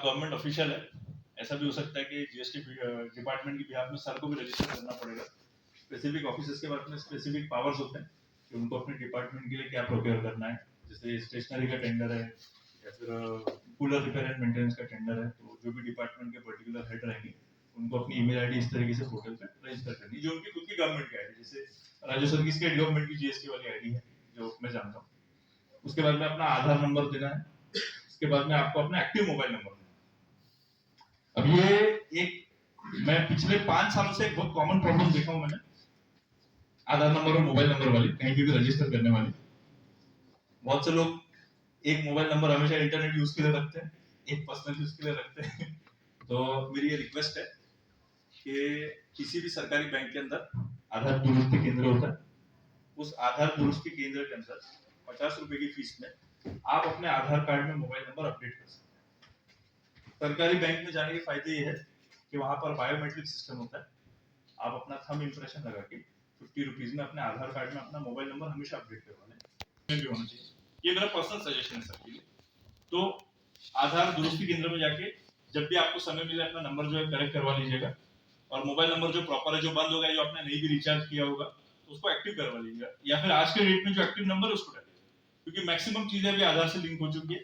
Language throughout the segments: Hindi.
आप गवर्नमेंट ऑफिशियल है, ऐसा भी हो सकता है कि जीएसटी डिपार्टमेंट की बिहाफ में सर को भी रजिस्टर करना पड़ेगा। स्पेसिफिक ऑफिसर्स के बारे में स्पेसिफिक पावर्स होते हैं कि उनको अपने डिपार्टमेंट के लिए क्या प्रोक्योर करना है, जैसे स्टेशनरी का टेंडर है या फिर कूलर रिपेयर एंड मेंटेनेंस का टेंडर है, तो जो भी डिपार्टमेंट के पर्टिकुलर हेड रहेंगे उनको अपनी ईमेल आईडी इस तरीके से पोर्टल पे रजिस्टर करनी, जो उनकी खुद की गवर्नमेंट की आईडी, जैसे राज्य सर की स्टेट गवर्नमेंट की जीएसटी वाली आईडी है जो मैं जानता हूँ। उसके बाद में अपना आधार नंबर देना है, उसके बाद में आपको अपना एक्टिव मोबाइल नंबर देना है। अब ये एक मैं पिछले 5 सालों से एक बहुत कॉमन प्रॉब्लम देखा हूं मैंने, आधार नंबर और मोबाइल नंबर वाली कहीं भी रजिस्टर करने वाली। बहुत से लोग एक मोबाइल नंबर हमेशा इंटरनेट यूज के लिए रखते हैं, एक पर्सनल यूज के लिए रखते हैं। तो मेरी ये रिक्वेस्ट है कि किसी भी सरकारी बैंक के अंदर आधार दुरुस्ती केंद्र होता है, उस आधार दुरुस्ती केंद्र के अंदर 50 रुपए की फीस में आप अपने आधार कार्ड में मोबाइल नंबर अपडेट कर सकते हैं। सरकारी बैंक में जाने के फायदे ये है कि वहां पर बायोमेट्रिक सिस्टम होता है, आप अपना थंब इंप्रेशन लगा के 50 रुपीज में अपने आधार कार्ड में अपना मोबाइल नंबर हमेशा अपडेट करवा लें, भी होना चाहिए। ये मेरा पर्सनल सजेशन है सबके लिए। तो आधार दुरुस्ती केंद्र में जाके जब भी आपको समय मिले अपना नंबर जो है करेक्ट करवा लीजिएगा, और मोबाइल नंबर जो प्रॉपर है, जो बंद हो गया, जो आपने नहीं भी रिचार्ज किया होगा, तो उसको एक्टिव करवा लीजिएगा, या फिर आज के डेट में जो एक्टिव नंबर है उसको डालिए, क्योंकि मैक्सिमम चीजें भी आधार से लिंक हो चुकी है।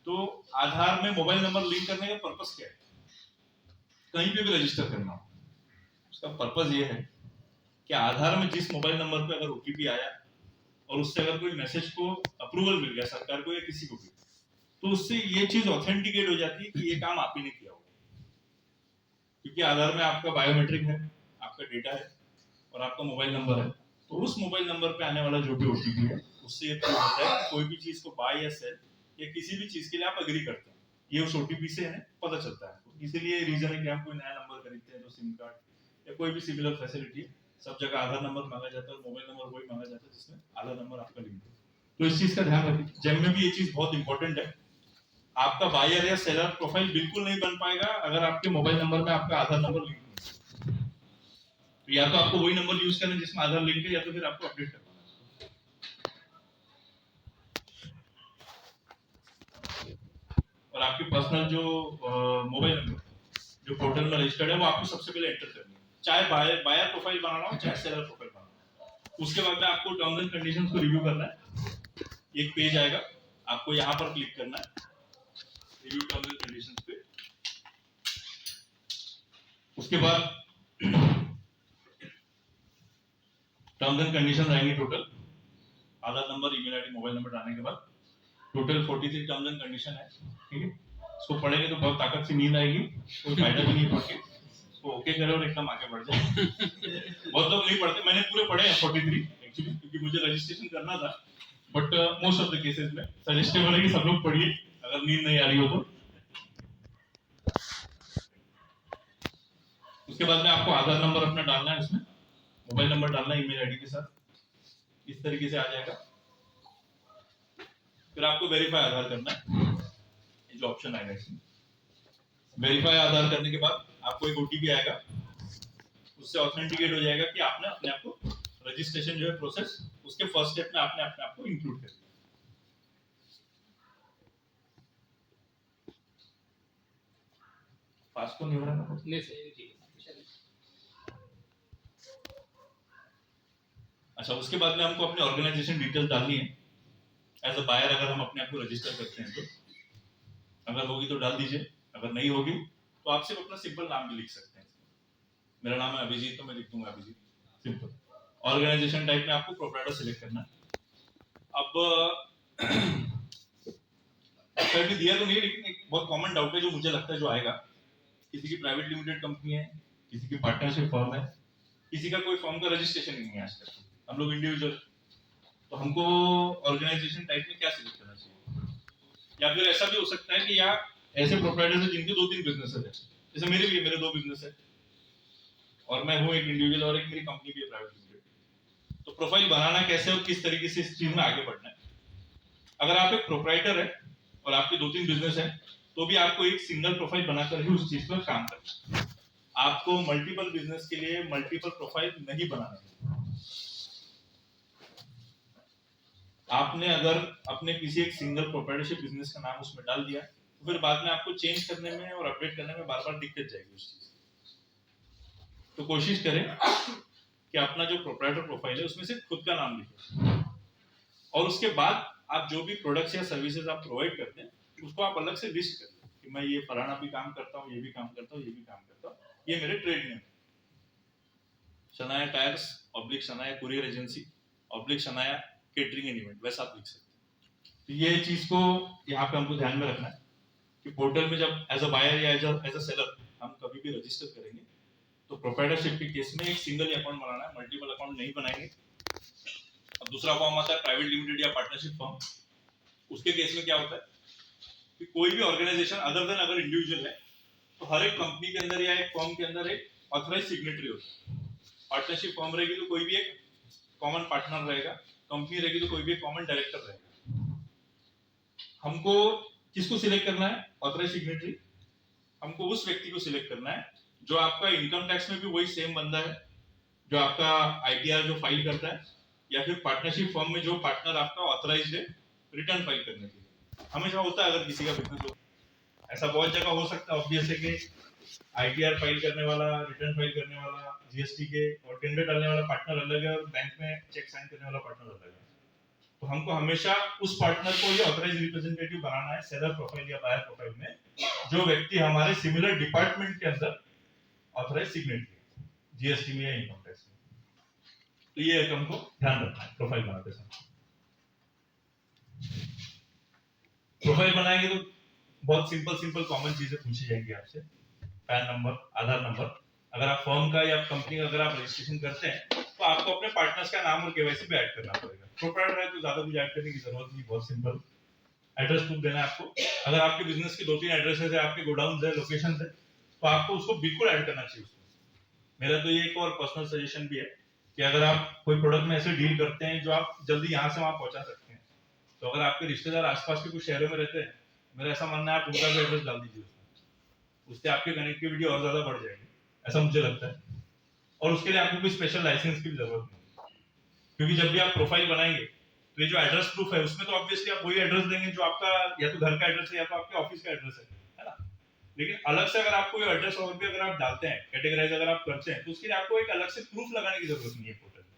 तो आधार में मोबाइल नंबर लिंक करने का पर्पस क्या है, कहीं पे भी रजिस्टर करना हो, उसका पर्पस ये है कि आधार में जिस मोबाइल नंबर पे अगर ओटीपी आया और उससे अगर कोई मैसेज को अप्रूवल मिल गया सरकार को या किसी को भी, तो उससे ये चीज ऑथेंटिकेट हो जाती है कि ये काम आप ही ने किया होगा, क्योंकि आधार में आपका बायोमेट्रिक है, आपका डेटा है और आपका मोबाइल नंबर है। तो उस मोबाइल नंबर पे आने वाला जो भी ओटीपी है उससे ये प्रूव होता है कि कोई भी चीज को बाय या सेल या किसी भी चीज के लिए आप एग्री करते हैं, ये उस ओटीपी से है पता चलता है। तो इसीलिए रीजन है कि हम कोई नया नंबर खरीदते हैं तो सिम कार्ड या कोई भी सिमिलर फैसिलिटी, सब जगह आधार नंबर मांगा जाता है और मोबाइल नंबर वही मांगा जाता है जिसमें आधार नंबर आपका लिंक है। तो इस चीज का ध्यान रखिए। जेम में भी ये चीज बहुत इंपॉर्टेंट है, आपका बायर या सेलर प्रोफाइल बिल्कुल नहीं बन पाएगा अगर आपके मोबाइल नंबर में आपका आधार नंबर लिंक नहीं है। तो या तो आपको वही नंबर यूज करना है जिसमें आधार लिंक है, या तो फिर आपको अपडेट करना है। और आपकी पर्सनल जो मोबाइल नंबर जो पोर्टल में रजिस्टर्ड है वो आपको सबसे पहले एंटर करनी है, चाहे बायर प्रोफाइल बनाना हो चाहे सेलर प्रोफाइल बनाना हो। उसके बाद में आपको टर्म्स एंड कंडीशंस को रिव्यू करना है, एक पेज आएगा, आपको यहाँ पर क्लिक करना है रिव्यू टर्म्स एंड कंडीशंस पे। उसके बाद टर्म्स एंड कंडीशंस आएंगे total, Aadhaar number, email ID, mobile number डालने के बाद टोटल 43 टर्म्स एंड कंडीशन है, ठीक है। इसको पढ़ेंगे तो बहुत ताकत से नींद आएगी, कोई फायदा भी नहीं पढ़ के, इसको ओके करो और एकदम आगे बढ़ जाए। बहुत लोग नहीं पढ़ते, मैंने पूरे पढ़े हैं 43 एक्चुअली, क्योंकि मुझे रजिस्ट्रेशन करना था, but most of the cases में सजेस्टेबल है कि सब लोग पढ़िए अगर नींद नहीं आ रही हो तो। उसके बाद में आपको आधार नंबर अपना डालना है, इसमें मोबाइल नंबर डालना है ईमेल आईडी के साथ, इस तरीके से आ जाएगा। फिर आपको वेरीफाई आधार करना है, ये जो ऑप्शन आएगा इसमें वेरीफाई आधार करने के बाद आपको एक ओटीपी आएगा, उससे ऑथेंटिकेट हो जाएगा कि आपने अपने आप को रजिस्ट्रेशन जो है प्रोसेस उसके फर्स्ट स्टेप में आपने अपने आप को इंक्लूड कर दिया। फास्ट को नहीं हो रहा है, नहीं सही, ठीक है। अच्छा, उसके बाद में हमको अपने ऑर्गेनाइजेशन डिटेल्स डालनी है एज अ बायर। अगर हम अपने आप को रजिस्टर करते हैं तो अगर होगी तो डाल दीजिए, अगर नहीं होगी तो आप सिर्फ अपना सिंपल नाम भी लिख सकते हैं। मेरा नाम है अभिजीत तो मैं लिख दूंगा अभिजीत, सिंपल। ऑर्गेनाइजेशन टाइप में आपको प्रोप्राइटर सिलेक्ट करना है। अब भी दिया तो नहीं, लेकिन एक बहुत कॉमन डाउट है जो मुझे लगता है जो आएगा, किसी की प्राइवेट लिमिटेड कंपनी है, किसी की पार्टनरशिप फर्म है, किसी का कोई फर्म का रजिस्ट्रेशन नहीं है आज तक, हम लोग इंडिविजुअल, तो हमको ऑर्गेनाइजेशन टाइप में क्या सिलेक्ट करना चाहिए? या फिर ऐसा भी हो सकता है कि या ऐसे प्रोप्राइटर्स हैं जिनके 2-3 बिजनेस है, जैसे मेरे भी है, मेरे 2 बिजनेस है और मैं हूँ एक इंडिविजुअल और एक मेरी कंपनी भी है प्राइवेट लिमिटेड। तो प्रोफाइल बनाना कैसे और किस तरीके से इस चीज में आगे बढ़ना है? अगर आप एक प्रोप्राइटर है और आपके 2-3 बिजनेस है तो भी आपको एक सिंगल प्रोफाइल बनाकर ही उस चीज पर काम करना है। आपको मल्टीपल बिजनेस के लिए मल्टीपल प्रोफाइल नहीं बनाना है। आपने अगर अपने किसी एक सिंगल प्रोप्राइटरशिप बिजनेस का नाम उसमें डाल दिया तो फिर बाद में आपको चेंज करने में और अपडेट करने में बार बार दिक्कत जाएगी उस चीज। तो कोशिश करें कि अपना जो प्रोप्राइटर प्रोफाइल है उसमें सिर्फ खुद का नाम लिखें, और उसके बाद आप जो भी प्रोडक्ट्स या सर्विसेज आप प्रोवाइड करते हैं उसको आप अलग से लिस्ट करें कि मैं ये फलाना भी काम करता हूँ, ये भी काम करता हूँ, ये भी काम करता हूँ, ये मेरे ट्रेड में। Shanaya tyres oblique Shanaya courier agency oblique Shanaya catering and event, वैसा आप लिख सकते हैं। तो ये चीज को यहाँ पे हमको ध्यान में रखना है कि पोर्टल में जब एज अ बायर या एज अ सेलर हम कभी भी रजिस्टर करेंगे तो प्रोप्राइटरशिप के केस में एक सिंगल ही अकाउंट बनाना है, मल्टीपल अकाउंट नहीं बनाएंगे। अब दूसरा फॉर्म आता है प्राइवेट लिमिटेड या पार्टनरशिप फॉर्म। उसके केस में क्या होता है कि कोई भी ऑर्गेनाइजेशन अदर देन अगर इंडिविजुअल है तो हर एक कंपनी के अंदर या एक फॉर्म के अंदर एक ऑथराइज सिग्नेटरी होता है। पार्टनरशिप फॉर्म रहेगी तो कोई भी एक कॉमन पार्टनर रहेगा, कंपनी रहेगी तो कोई भी एक कॉमन डायरेक्टर रहेगा। हमको किसको सिलेक्ट करना है? Authorise signatory. हमको उस व्यक्ति को सिलेक्ट करना है जो आपका इनकम टैक्स में भी वही सेम बंदा है जो आपका आईटीआर जो फाइल करता है, या फिर पार्टनरशिप फॉर्म में जो पार्टनर आपका ऑथराइज्ड है रिटर्न फाइल करने के लिए। हमेशा होता है अगर किसी का बिजनेस हो, ऐसा बहुत जगह हो सकता है ऑब्वियस है कि आईटीआर फाइल करने वाला, रिटर्न फाइल करने वाला, जीएसटी के और टेंडर डालने वाला पार्टनर अलग है और बैंक में चेक साइन करने वाला पार्टनर अलग है। तो हमको हमेशा उस पार्टनर को ये ऑथराइज रिप्रेजेंटेटिव बनाना है सेलर प्रोफाइल या बायर प्रोफाइल में, जो व्यक्ति हमारे सिमिलर डिपार्टमेंट के अंदर ऑथराइज सिग्नेटरी है, जीएसटी में या इनकम टैक्स में। तो ये हमको ध्यान रखना है प्रोफाइल बनाते समय। प्रोफाइल बनाएंगे तो बहुत सिंपल कॉमन चीजें पूछी जाएंगी आपसे, पैन नंबर, आधार नंबर। अगर आप फर्म का या कंपनी का अगर आप रजिस्ट्रेशन करते हैं तो आपको अपने पार्टनर्स का नाम और केवाईसी पे ऐड करना पड़ेगा। प्रोप्राइटर है तो ज्यादा कुछ ऐड करने की जरूरत नहीं, बहुत सिंपल। एड्रेस प्रूफ देना है आपको। अगर आपके बिजनेस के 2-3 एड्रेसेस है, आपके गोडाउन है, लोकेशन है, तो आपको उसको बिल्कुल ऐड करना चाहिए उसमें। मेरा तो ये एक और पर्सनल सजेशन भी है कि अगर आप कोई प्रोडक्ट में ऐसे डील करते हैं जो आप जल्दी यहाँ से वहां पहुंचा सकते हैं, तो अगर आपके रिश्तेदार आसपास के कुछ शहरों में रहते हैं, मेरा ऐसा मानना है आप उनका भी एड्रेस डाल दीजिए उसमें। उससे आपकी कनेक्टिविटी और ज्यादा बढ़ जाएगी, ऐसा मुझे लगता है। और उसके लिए आपको कोई स्पेशल लाइसेंस की जरूरत नहीं, क्योंकि जब भी आप प्रोफाइल बनाएंगे तो ये जो एड्रेस प्रूफ है उसमें तो ऑब्वियसली आप वही एड्रेस देंगे जो आपका या तो घर का एड्रेस है या तो आपके ऑफिस का एड्रेस है ना। लेकिन अलग से अगर आपको ये एड्रेस और भी अगर आप डालते हैं, कैटेगराइज अगर आप करते हैं, तो उसके लिए आपको एक अलग से प्रूफ लगाने की जरूरत नहीं है पोर्टल में।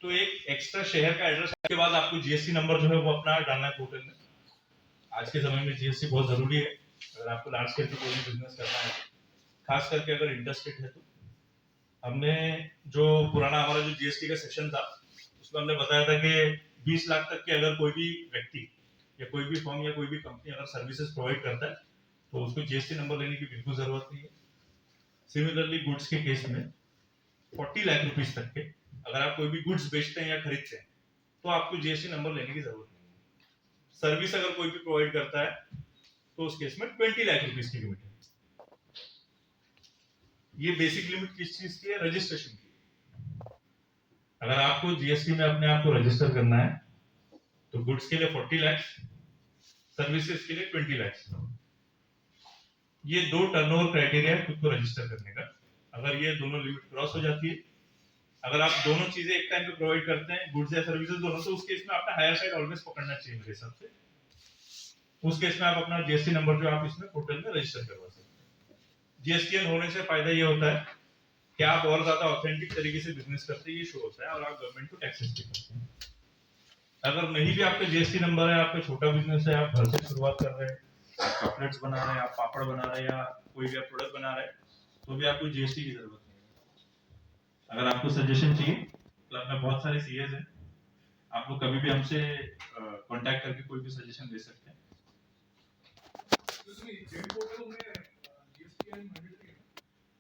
तो एक एक्स्ट्रा शहर का एड्रेस के बाद आपको जीएसटी नंबर जो है वो अपना डालना है पोर्टल में। आज के समय में जीएसटी बहुत जरूरी है अगर आपको लार्ज स्केल पे कोई बिजनेस करना है, खास करके अगर इंडस्ट्री है। तो हमने जो पुराना हमारा जो जीएसटी का सेक्शन था उसमें हमने बताया था कि 20 लाख तक के अगर कोई भी व्यक्ति या कोई भी फर्म या कोई भी कंपनी अगर सर्विसेज प्रोवाइड करता है तो उसको जीएसटी नंबर लेने की बिल्कुल जरूरत नहीं है। सिमिलरली गुड्स के केस में 40 लाख रुपीस तक के अगर आप कोई भी गुड्स बेचते हैं या खरीदते हैं तो आपको जीएसटी नंबर लेने की जरूरत नहीं है। सर्विस अगर कोई भी प्रोवाइड करता है तो उस केस में 20 लाख रुपीस की लिमिट है। ये बेसिक लिमिट किस चीज की है? रजिस्ट्रेशन की। अगर आपको जीएसटी में अपने आप को रजिस्टर करना है तो गुड्स के लिए 40 लाख, सर्विसेज के लिए 20 लाख। ये दो टर्नओवर क्राइटेरिया है खुद को रजिस्टर करने का। अगर ये दोनों लिमिट क्रॉस हो जाती है, अगर आप दोनों चीजें एक टाइम पे प्रोवाइड करते हैं, गुड्स या सर्विसेज दोनों, तो उस केस में आपका हायर साइड ऑलवेज पकड़ना चाहिए मेरे हिसाब से। उस केस में आप अपना जीएसटी नंबर जो आप इसमें पोर्टल में रजिस्टर करवा सकते हैं। जीएसटीएन होने से फायदा ये होता है कि आप और ज्यादा ऑथेंटिक तरीके से बिजनेस करते हैं, ये शो होता है, और आप गवर्नमेंट को टैक्सेस पे करते हैं। अगर नहीं भी आपका जीएसटी नंबर है, आपका छोटा बिजनेस है, आप घर से शुरुआत कर रहे हैं, आप चॉकलेट्स बना रहे हैं, आप पापड़ बना रहे हैं, या कोई भी आप प्रोडक्ट बना रहे हैं, तो भी आपको जीएसटी की जरूरत नहीं है। अगर आपको सजेशन चाहिए तो अपने बहुत सारे सीएस हैं, आप लोग कभी भी हमसे कांटेक्ट करके कोई भी सजेशन दे सकते हैं।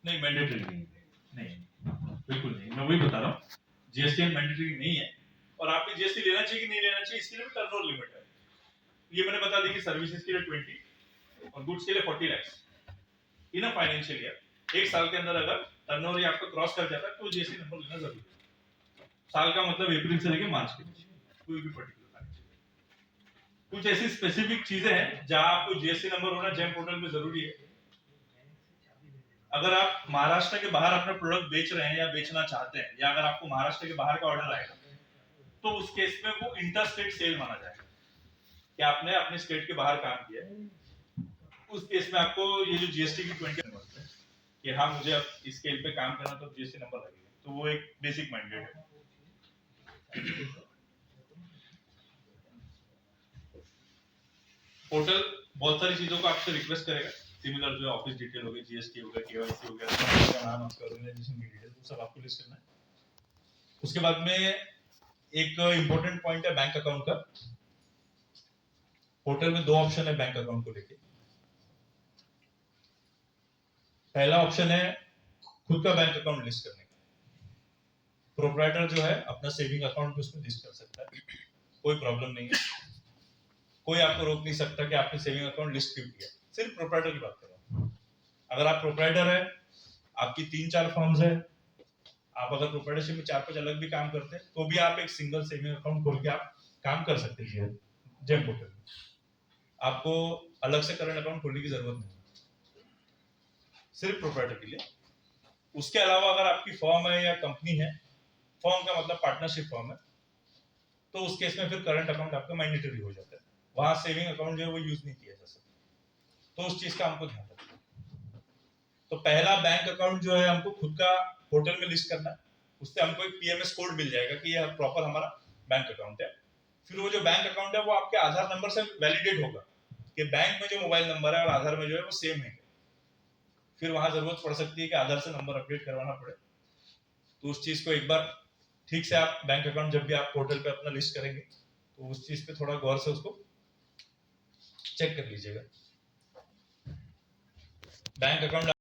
नहीं, मैंडेटरी नहीं, बिल्कुल नहीं। मैं वही बता रहा हूँ, जीएसटी मैंडेटरी नहीं है। और आपको जीएसटी लेना चाहिए कि नहीं लेना चाहिए, इसके लिए भी टर्नओवर लिमिट है। ये मैंने बता दी कि सर्विसेज के लिए 20 और गुड्स के लिए 40 लाख इन अ फाइनेंशियल ईयर। एक साल के अंदर अगर टर्नओवर ये आपको क्रॉस कर जाता है तो जीएसटी नंबर लेना जरूरी है। साल का मतलब अप्रैल से लेकर मार्च के बीच कोई भी पर्टिकुलर फाइनेंशियल। कुछ ऐसी स्पेसिफिक चीजें हैं जहां आपको जीएसटी नंबर होना जेम पोर्टल में जरूरी है। अगर आप महाराष्ट्र के बाहर अपना प्रोडक्ट बेच रहे हैं या बेचना चाहते हैं, या अगर आपको महाराष्ट्र के बाहर का ऑर्डर आएगा, तो उस केस में वो इंटर स्टेट सेल माना जाएगा। कि आपने अपने स्टेट के बाहर काम किया है, उस केस में आपको ये जो जीएसटी की 20 नंबर है कि हाँ मुझे अब इस स्केल पे काम करना तो जीएसटी नंबर लगेगा, तो वो एक बेसिक मैंडेट है। पोर्टल बहुत सारी चीजों को आपसे रिक्वेस्ट करेगा, सिमिलर जो ऑफिस डिटेल हो गई, जीएसटी हो गया, केवाईसी हो गया, नाम, आपका ऑर्गेनाइजेशन की डिटेल, वो सब आपको लिस्ट करना है। उसके बाद में एक इंपॉर्टेंट पॉइंट है बैंक अकाउंट का। पोर्टल में दो ऑप्शन है बैंक अकाउंट को लेके। पहला ऑप्शन है खुद का बैंक अकाउंट लिस्ट करने का। प्रोप्राइटर जो है अपना सेविंग अकाउंट उसमें लिस्ट कर सकता है, कोई प्रॉब्लम नहीं है, कोई आपको रोक नहीं सकता कि आपने सेविंग अकाउंट लिस्ट क्यों किया। सिर्फ प्रोप्राइटर की बात कर रहा हूं। अगर आप प्रोप्राइटर है, आपकी 3-4 फर्म्स है, आप अगर प्रोप्राइटरशिप में 4-5 अलग भी काम करते हैं, तो भी आप एक सिंगल सेविंग अकाउंट खोल के आप काम कर सकते हैं जेम पोर्टल में। आपको अलग से करंट अकाउंट खोलने की जरूरत नहीं, सिर्फ प्रोप्राइटर के लिए। उसके अलावा अगर आपकी फर्म है या कंपनी है, फर्म का मतलब पार्टनरशिप फर्म है, तो उस केस में फिर करंट अकाउंट आपका मैंडेटरी हो जाता है, वहां सेविंग अकाउंट जो है वो यूज नहीं किया जा सकता, तो उस चीज का हमको ध्यान रखना। तो पहला बैंक अकाउंट जो है हमको खुद का पोर्टल में लिस्ट करना है, उससे हमको एक पीएमएस कोड मिल जाएगा कि यह प्रॉपर हमारा बैंक अकाउंट है। फिर वो जो बैंक अकाउंट है वो आपके आधार नंबर से वैलिडेट होगा कि बैंक में जो मोबाइल नंबर है और आधार में जो है वो सेम है। फिर वहां जरूरत पड़ सकती है कि आधार से नंबर अपडेट करवाना पड़े, तो उस चीज को एक बार ठीक से आप बैंक अकाउंट जब भी आप पोर्टल पे अपना लिस्ट करेंगे तो उस चीज पे थोड़ा गौर से उसको चेक कर लीजिएगा। Bank account